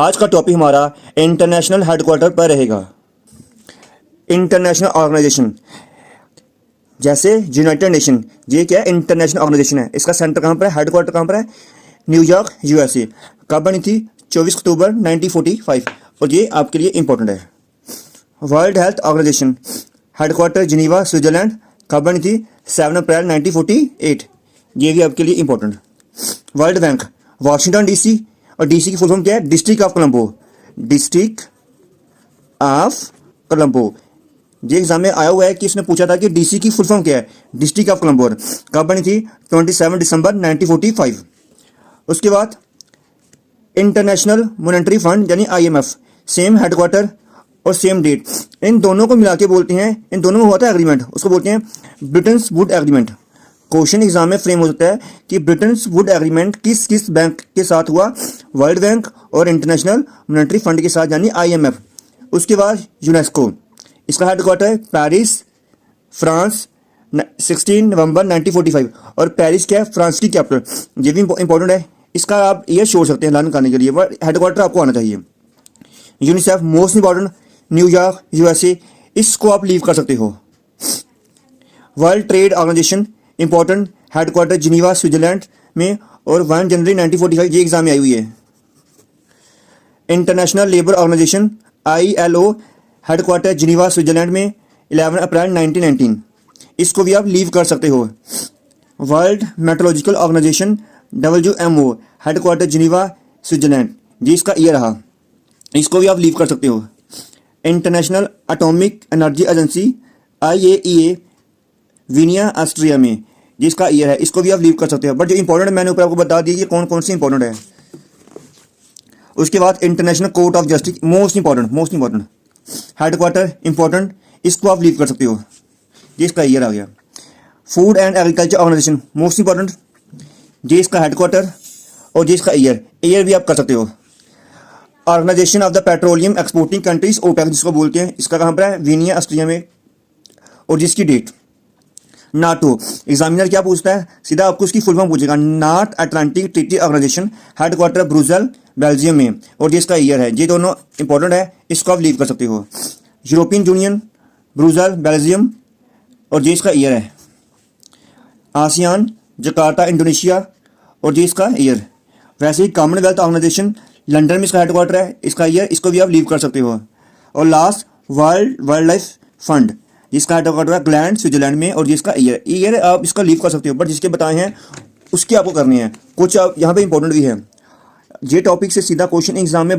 आज का टॉपिक हमारा इंटरनेशनल हेडक्वार्टर पर रहेगा। इंटरनेशनल ऑर्गेनाइजेशन जैसे यूनाइटेड नेशन, ये क्या है? इंटरनेशनल ऑर्गेनाइजेशन है। इसका सेंटर कहाँ पर है? हेडक्वार्टर कहाँ पर है? New York, USA. कब बनी थी? 24 अक्टूबर 1945। और ये आपके लिए इंपॉर्टेंट है। World Health Organization headquarter Geneva, Switzerland. कब बनी थी? 7 अप्रैल 1948। ये भी आपके लिए important. World bank Washington DC, और डीसी की फुल फॉर्म क्या है? District of Colombo. District of Colombo. ये एग्जाम में आया हुआ है कि इसने पूछा था कि डीसी की फुल फॉर्म क्या है? District of Colombo. कब बनी थी? 27 दिसंबर 1945। उसके बाद इंटरनेशनल मॉनेटरी फंड यानी आईएमएफ, सेम हेडक्वार्टर और सेम डेट। इन दोनों को मिला के बोलते हैं, इन दोनों में हुआ था एग्रीमेंट, उसको बोलते हैं Britain would agreement. Question exam में फ्रेम हो सकता है कि ब्रिटेन वुड एग्रीमेंट किस किस बैंक के साथ हुआ? वर्ल्ड बैंक और इंटरनेशनल मॉनेटरी फंड के साथ यानी आईएमएफ। उसके बाद यूनेस्को, इसका हेडक्वार्टर है पेरिस, फ्रांस, 16 नवंबर 1945। और पेरिस क्या है? फ्रांस की कैपिटल। ये भी इंपॉर्टेंट है, इसका आप ये छोड़ सकते हैं लर्न करने के लिए, बट हेडक्वार्टर आपको आना चाहिए। UNICEF most important, New York, USA. इसको आप लीव कर सकते हो। World Trade Organization important, headquarter Geneva, Switzerland में, और 1 जनवरी 1945 ये एग्जाम में आई हुई है। International Labour Organization ILO, headquarter Geneva, Switzerland में, 11 अप्रैल 1919। इसको भी आप लीव कर सकते हो। World meteorological organisation WMO, headquarter Geneva, Switzerland. जी इसका ईयर रहा, इसको भी आप लीव कर सकते हो। International atomic energy agency IAEA, Vienna, Austria में, जिसका ईयर है, इसको भी आप लीव कर सकते हो। बट जो इंपॉर्टेंट है मैंने ऊपर आपको बता दिया कि कौन कौन सी इंपॉर्टेंट है। उसके बाद international court of justice, most important headquarter important, इसको आप लीव कर सकते हो। जिसका ईयर आ गया। Food and Agriculture Organization most important, जिसका हेडक्वार्टर और जिसका ईयर भी आप कर सकते हो। Organization of the Petroleum Exporting Countries, OPEC जिसको बोलते हैं, इसका कहाँ पर है? वीनिया, ऑस्ट्रिया में, और जिसकी डेट। नाटो, एग्जामिनर क्या पूछता है? सीधा आपको उसकी फुल फॉर्म पूछेगा। North Atlantic Treaty Organization, headquarter Brussels, Belgium में, और जिसका ईयर है। ये दोनों इंपॉर्टेंट है, इसको आप लीव कर सकते हो। यूरोपियन यूनियन, ब्रुसेल, बेल्जियम, और जिसका ईयर है। आसियान, जकार्ता, इंडोनेशिया, और जिसका ईयर। वैसे ही कॉमनवेल्थ ऑर्गेनाइजेशन लंदन में इसका हेडक्वार्टर है, इसका ईयर, इसको भी आप लीव कर सकते हो। और last world wild life fund, जिसका हेडक्वार्टर है ग्लैंड, स्विट्जरलैंड में, और जिसका ईयर आप इसका लीव कर सकते हो। बट जिसके बताए हैं उसके आपको करने हैं। कुछ यहाँ पे इंपॉर्टेंट भी है। ये टॉपिक से सीधा क्वेश्चन एग्जाम में